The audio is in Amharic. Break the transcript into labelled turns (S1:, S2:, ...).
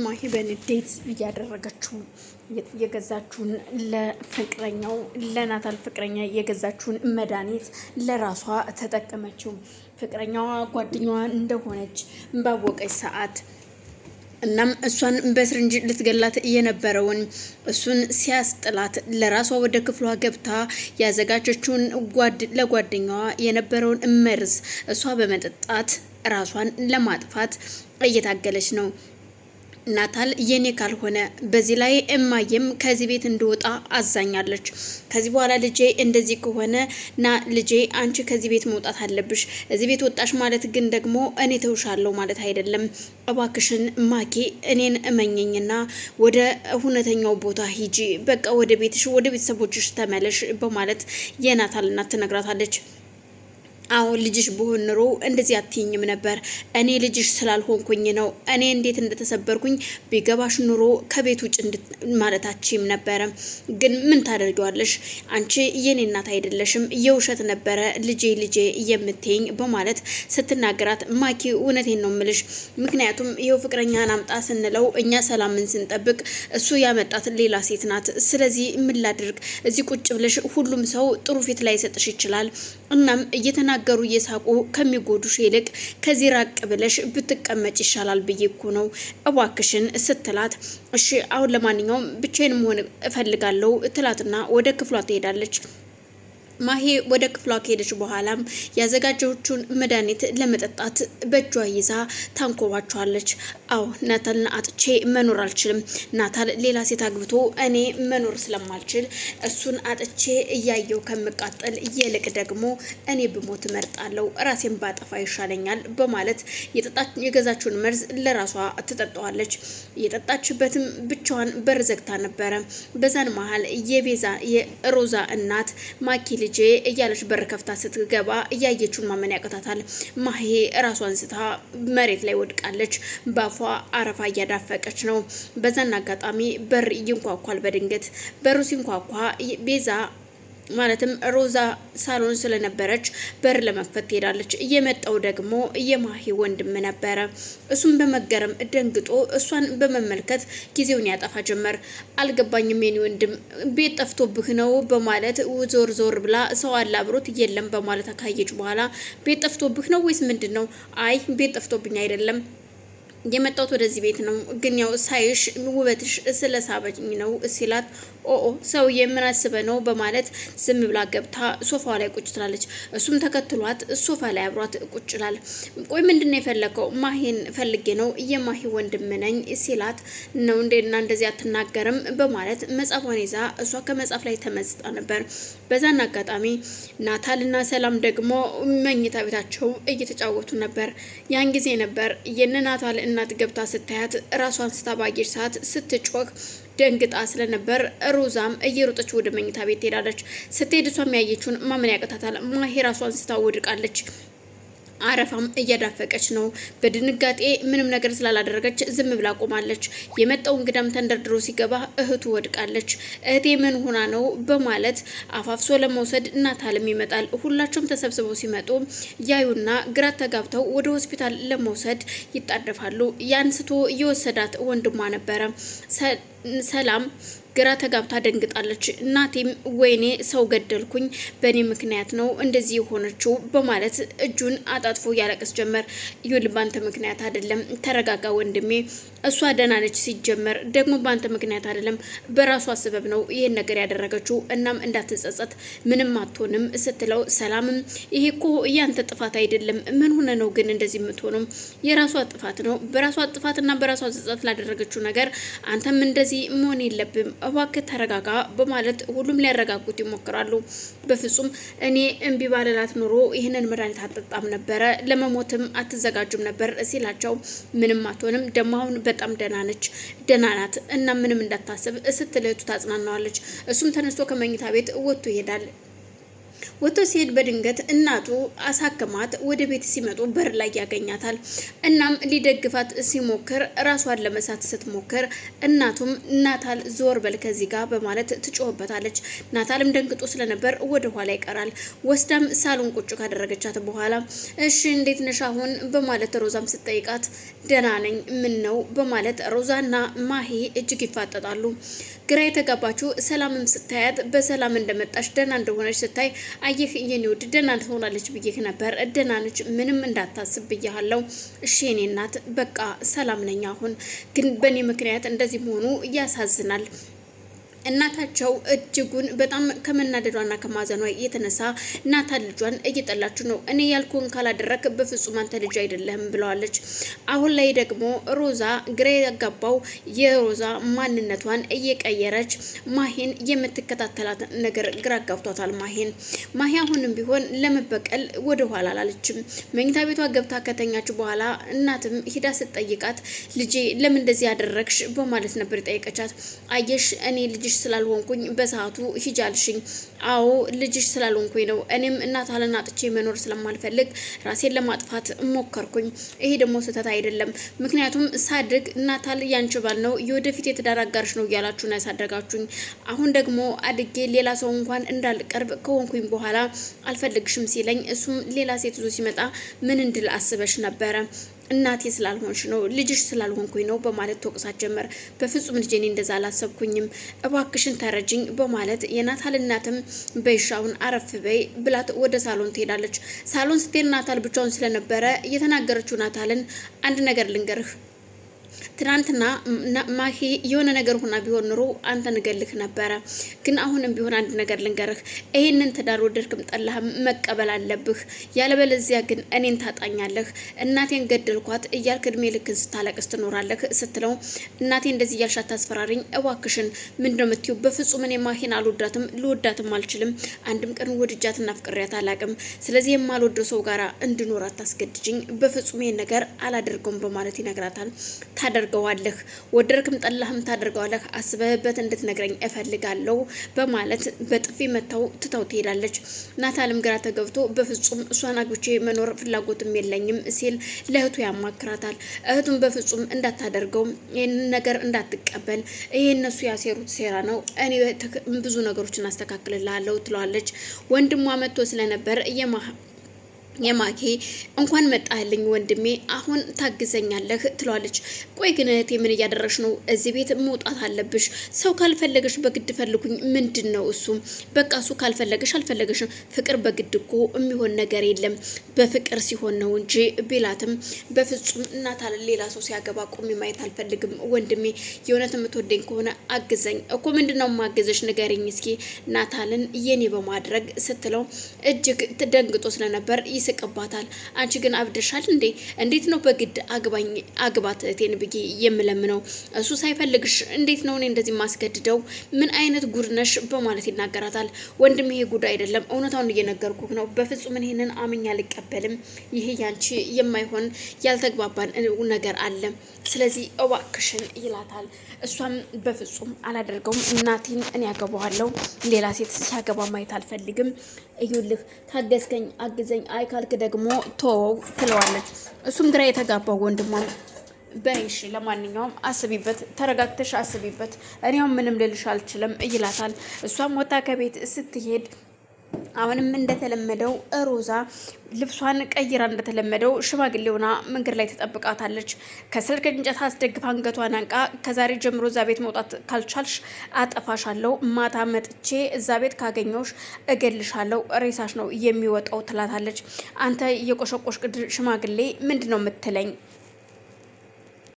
S1: ማሂ በንዴት እያደረገችው የገዛችውን ለፍቅረኛው ለናታል ፍቅረኛ የገዛችውን መድኃኒት ለራሷ ተጠቀመችው። ፍቅረኛዋ ጓደኛዋ እንደሆነች ባወቀች ሰዓት እናም እሷን በስርንጅ ልትገላት የነበረውን እሱን ሲያስጥላት ለራሷ ወደ ክፍሏ ገብታ ያዘጋጀችውን ለጓደኛዋ የነበረውን መርዝ እሷ በመጠጣት ራሷን ለማጥፋት እየታገለች ነው። ናታል የኔ ካልሆነ በዚህ ላይ እማዬም ከዚህ ቤት እንድወጣ አዛኛለች። ከዚህ በኋላ ልጄ እንደዚህ ከሆነ ና ልጄ አንቺ ከዚህ ቤት መውጣት አለብሽ። እዚህ ቤት ወጣሽ ማለት ግን ደግሞ እኔ ተውሻለሁ ማለት አይደለም። እባክሽን ማኪ እኔን እመኘኝና ወደ እውነተኛው ቦታ ሂጂ፣ በቃ ወደ ቤትሽ ወደ ቤተሰቦችሽ ተመለሽ በማለት የናታል እናት ትነግራታለች። አዎ ልጅሽ ብሆን ኑሮ እንደዚህ አትይኝም ነበር። እኔ ልጅሽ ስላልሆንኩኝ ነው። እኔ እንዴት እንደተሰበርኩኝ ቢገባሽ ኑሮ ከቤት ውጭ ማለታችም ነበረ። ግን ምን ታደርጊዋለሽ? አንቺ የኔ እናት አይደለሽም። የውሸት ነበረ ልጄ የምትይኝ በማለት ስትናገራት፣ ማኪ እውነቴን ነው ምልሽ። ምክንያቱም ይኸው ፍቅረኛን አምጣ ስንለው እኛ ሰላምን ስንጠብቅ እሱ ያመጣት ሌላ ሴት ናት። ስለዚህ ምን ላድርግ? እዚህ ቁጭ ብለሽ ሁሉም ሰው ጥሩ ፊት ላይ ሰጥሽ ይችላል። እናም እየተናገሩ እየሳቁ ከሚጎዱሽ ይልቅ ከዚህ ራቅ ብለሽ ብትቀመጭ ይሻላል ብዬ እኮ ነው እባክሽን ስትላት፣ እሺ አሁን ለማንኛውም ብቻዬን መሆን እፈልጋለሁ ትላትና ወደ ክፍሏ ትሄዳለች። ማሂ ወደ ክፍሏ ከሄደች በኋላም ያዘጋጀችውን መድኃኒት ለመጠጣት በእጇ ይዛ ታንኮባቸዋለች። አዎ ናታልን አጥቼ መኖር አልችልም። ናታል ሌላ ሴት አግብቶ እኔ መኖር ስለማልችል እሱን አጥቼ እያየው ከምቃጠል ይልቅ ደግሞ እኔ ብሞት እመርጣለሁ፣ ራሴን ባጠፋ ይሻለኛል በማለት የገዛችውን መርዝ ለራሷ ትጠጣዋለች። የጠጣችበትም ብቻዋን በር ዘግታ ነበረ። በዛን መሀል የሮዛ እናት ማኪ ልጄ እያለች በር ከፍታ ስትገባ እያየችውን ማመን ያቅታታል። ማሂ ራሷን ስታ መሬት ላይ ወድቃለች። ባፏ አረፋ እያዳፈቀች ነው። በዛን አጋጣሚ በር ይንኳኳል። በድንገት በሩ ሲንኳኳ ቤዛ ማለትም ሮዛ ሳሎን ስለነበረች በር ለመክፈት ትሄዳለች። እየመጣው ደግሞ የማሂ ወንድም ነበረ። እሱም በመገረም ደንግጦ እሷን በመመልከት ጊዜውን ያጠፋ ጀመር። አልገባኝም የኔ ወንድም ቤት ጠፍቶብህ ነው በማለት ዞር ብላ ሰው አለ አብሮት የለም በማለት ካየች በኋላ ቤት ጠፍቶብህ ነው ወይስ ምንድን ነው? አይ ቤት ጠፍቶብኝ አይደለም የመጣሁት ወደዚህ ቤት ነው፣ ግን ያው ሳይሽ ውበትሽ ስለሳበኝ ነው ሲላት፣ ኦኦ ሰውዬ ምን አስበህ ነው በማለት ዝም ብላ ገብታ ሶፋ ላይ ቁጭ ትላለች። እሱም ተከትሏት ሶፋ ላይ አብሯት ቁጭ ይላል። ቆይ ምንድነው የፈለከው? ማሂን ፈልጌ ነው የማሂ ወንድም ነኝ ሲላት፣ ነው እንዴና እንደዚህ አትናገርም በማለት መጽሐፏን ይዛ እሷ ከመጽሐፍ ላይ ተመስጣ ነበር። በዛን አጋጣሚ ናታልና ሰላም ደግሞ መኝታ ቤታቸው እየተጫወቱ ነበር። ያን ጊዜ ነበር የናታል እናት ገብታ ስታያት ራሷን ስታባጌር ሰዓት ስትጮህ ደንግጣ ስለነበር ሮዛም እየሮጠች ወደ መኝታ ቤት ትሄዳለች። ስትሄድ እሷም ያየችውን ማመን ያቅታታል። ማሂ ራሷን ስታወድቃለች። አረፋም እያዳፈቀች ነው። በድንጋጤ ምንም ነገር ስላላደረገች ዝም ብላ ቆማለች። የመጣው እንግዳም ተንደርድሮ ሲገባ እህቱ ወድቃለች። እህቴ ምን ሆና ነው በማለት አፋፍሶ ለመውሰድ ናታልም ይመጣል። ሁላቸውም ተሰብስበው ሲመጡ ያዩና ግራ ተጋብተው ወደ ሆስፒታል ለመውሰድ ይጣደፋሉ። ያንስቶ የወሰዳት ወንድሟ ነበረ። ሰላም ግራ ተጋብታ ደንግጣለች። እናቴም ወይኔ ሰው ገደልኩኝ፣ በእኔ ምክንያት ነው እንደዚህ የሆነችው በማለት እጁን አጣጥፎ ያለቅስ ጀመር። ይሁን ባንተ ምክንያት አይደለም፣ ተረጋጋ ወንድሜ፣ እሷ ደህና ነች። ሲጀመር ደግሞ ባንተ ምክንያት አይደለም፣ በራሷ ሰበብ ነው ይሄን ነገር ያደረገችው። እናም እንዳትጸጸት፣ ምንም አትሆንም ስትለው፣ ሰላምም ይሄ እኮ ያንተ ጥፋት አይደለም፣ ምን ሆነ ነው ግን እንደዚህ የምትሆነው? የራሷ ጥፋት ነው። በራሷ ጥፋትና በራሷ ጸጸት ላደረገችው ነገር አንተም እንደዚህ መሆን የለብም፣ እባክህ ተረጋጋ በማለት ሁሉም ሊያረጋጉት ይሞክራሉ። በፍጹም እኔ እምቢ ባለላት ኖሮ ይህንን መድኃኒት አትጠጣም ነበረ፣ ለመሞትም አትዘጋጁም ነበር ሲላቸው፣ ምንም አትሆንም ደግሞ አሁን በጣም ደህና ናት እና ምንም እንዳታስብ ስትልህቱ ታጽናናዋለች። እሱም ተነስቶ ከመኝታ ቤት ወጥቶ ይሄዳል። ወጥቶ ሲሄድ በድንገት እናቱ አሳክማት ወደ ቤት ሲመጡ በር ላይ ያገኛታል። እናም ሊደግፋት ሲሞክር ራሷን ለመሳት ስትሞክር እናቱም ናታል ዞር በል ከዚህ ጋር በማለት ትጮህበታለች። ናታልም ደንግጦ ስለነበር ወደ ኋላ ይቀራል። ወስዳም ሳሎን ቁጭ ካደረገቻት በኋላ እሺ እንዴት ነሽ አሁን በማለት ሮዛም ስትጠይቃት ደህና ነኝ ምን ነው በማለት ሮዛና ማሂ እጅግ ይፋጠጣሉ። ግራ የተጋባችው ሰላምም ስታያት በሰላም እንደመጣች ደህና እንደሆነች ስታይ አየህ የኔ ውድ ደህና ትሆናለች ብዬሽ ነበር፣ ደህና ነች ምንም እንዳታስብ ብያለሁ። እሺ የኔ እናት በቃ ሰላም ነኝ። አሁን ግን በእኔ ምክንያት እንደዚህ መሆኑ ያሳዝናል። እናታቸው እጅጉን በጣም ከመናደዷና ከማዘኗ የተነሳ ናታል ልጇን እየጠላችሁ ነው፣ እኔ ያልኩን ካላደረክ በፍጹም አንተ ልጅ አይደለህም ብለዋለች። አሁን ላይ ደግሞ ሮዛ ግራ ያጋባው የሮዛ ማንነቷን እየቀየረች ማሂን የምትከታተላት ነገር ግራ ጋብቷታል። ማሂ አሁንም ቢሆን ለመበቀል ወደ ኋላ አላለችም። መኝታ ቤቷ ገብታ ከተኛች በኋላ እናትም ሂዳ ስትጠይቃት ልጄ ለምን እንደዚህ ያደረግሽ በማለት ነበር የጠየቀቻት። አየሽ እኔ ልጅ ስላልሆንኩኝ በሰዓቱ ሂጃልሽኝ። አዎ ልጅሽ ስላልሆንኩኝ ነው። እኔም ናታልን አጥቼ መኖር ስለማልፈልግ ራሴን ለማጥፋት ሞከርኩኝ። ይሄ ደግሞ ስህተት አይደለም። ምክንያቱም ሳድግ ናታል ያንቺ ባል ነው፣ የወደፊት የትዳር አጋርሽ ነው እያላችሁ ነው ያሳደጋችሁኝ። አሁን ደግሞ አድጌ ሌላ ሰው እንኳን እንዳልቀርብ ከሆንኩኝ በኋላ አልፈልግሽም ሲለኝ እሱም ሌላ ሴት ይዞ ሲመጣ ምን እንድል አስበሽ ነበረ? እናቴ ስላልሆንሽ ነው ልጅሽ ስላልሆንኩኝ ነው በማለት ተወቅሳት ጀመር። በፍጹም ልጄ እኔ እንደዛ አላሰብኩኝም እባክሽን ተረጅኝ በማለት የናታል እናትም በይሻውን አረፍ በይ ብላት ወደ ሳሎን ትሄዳለች። ሳሎን ስትሄድ ናታል ብቻውን ስለነበረ እየተናገረችው ናታልን አንድ ነገር ልንገርህ፣ ትናንትና ማሂ የሆነ ነገር ሆና ቢሆን ኑሮ አንተን እገልህ ነበረ። ግን አሁንም ቢሆን አንድ ነገር ልንገርህ፣ ይሄንን ትዳር ወደድክም ጠላህም መቀበል አለብህ። ያለበለዚያ ግን እኔን ታጣኛለህ። እናቴን ገደልኳት እያልክ እድሜ ልክን ስታለቅስ ትኖራለህ ስትለው፣ እናቴ እንደዚህ እያልሽ አታስፈራሪኝ እባክሽን። ምንድነው የምትይው? በፍጹም እኔ ማሂን አልወዳትም፣ ልወዳትም አልችልም። አንድም ቀን ወድጃትና ፍቅሬያት አላቅም። ስለዚህ የማልወደው ሰው ጋራ እንድኖር አታስገድጅኝ። በፍጹም ይሄን ነገር አላደርገውም በማለት ይነግራታል። ታደርገዋለህ፣ ወደድክም ጠላህም ታደርገዋለህ። አስበህበት እንድትነግረኝ እፈልጋለሁ በማለት በጥፊ መታው ትተው ትሄዳለች። ናታልም ግራ ተገብቶ በፍጹም እሷን አግብቼ መኖር ፍላጎትም የለኝም ሲል ለእህቱ ያማክራታል። እህቱም በፍጹም እንዳታደርገው፣ ይህን ነገር እንዳትቀበል፣ ይሄ እነሱ ያሴሩት ሴራ ነው፣ እኔ ብዙ ነገሮችን አስተካክልልሃለሁ ትለዋለች። ወንድሟ መጥቶ ስለነበር የማሂ እንኳን መጣህልኝ ወንድሜ፣ አሁን ታግዘኛለህ ትለዋለች። ቆይ ግን እህቴ ምን እያደረሽ ነው? እዚህ ቤት መውጣት አለብሽ። ሰው ካልፈለገሽ በግድ ፈልጉኝ ምንድን ነው እሱ? በቃ እሱ ካልፈለገሽ አልፈለገሽም። ፍቅር በግድ እኮ የሚሆን ነገር የለም፣ በፍቅር ሲሆን ነው እንጂ ቢላትም በፍጹም ናታልን ሌላ ሰው ሲያገባ ቆሜ ማየት አልፈልግም ወንድሜ፣ የእውነት የምትወደኝ ከሆነ አግዘኝ እኮ። ምንድን ነው ማገዘሽ ንገሪኝ እስኪ ናታልን የኔ በማድረግ ስትለው እጅግ ደንግጦ ስለነበር ይስቅባታል። አንቺ ግን አብደሻል እንዴ? እንዴት ነው በግድ አግባት እህቴን ብዬ የምለምነው? እሱ ሳይፈልግሽ እንዴት ነው እኔ እንደዚህ ማስገድደው? ምን አይነት ጉድ ነሽ? በማለት ይናገራታል። ወንድም ይሄ ጉድ አይደለም፣ እውነታውን እየነገርኩህ ነው። በፍጹም ይሄንን አምኜ አልቀበልም። ይሄ ያንቺ የማይሆን ያልተግባባን ነገር አለ። ስለዚህ እባክሽን ይላታል። እሷም በፍጹም አላደርገውም፣ እናቴን እኔ ያገባዋለሁ፣ ሌላ ሴት ሲያገባ ማየት አልፈልግም። እዩልህ ታገዝከኝ፣ አግዘኝ፣ አይ ካልክ ደግሞ ተወው ትለዋለች። እሱም ግራ የተጋባው ወንድሟም በይሽ ለማንኛውም አስቢበት፣ ተረጋግተሽ አስቢበት፣ እኔውም ምንም ልልሽ አልችልም ይላታል። እሷም ወጣ ከቤት ስትሄድ አሁንም እንደተለመደው ሮዛ ልብሷን ቀይራ እንደተለመደው ሽማግሌውና መንገድ ላይ ተጠብቃታለች። ከስልክ እንጨት አስደግፋ አንገቷን አንቃ ከዛሬ ጀምሮ እዛ ቤት መውጣት ካልቻልሽ አጠፋሻለሁ፣ ማታ መጥቼ እዛ ቤት ካገኘሁሽ እገልሻለሁ፣ ሬሳሽ ነው የሚወጣው ትላታለች። አንተ የቆሸቆሽ ሽማግሌ ምንድን ነው የምትለኝ?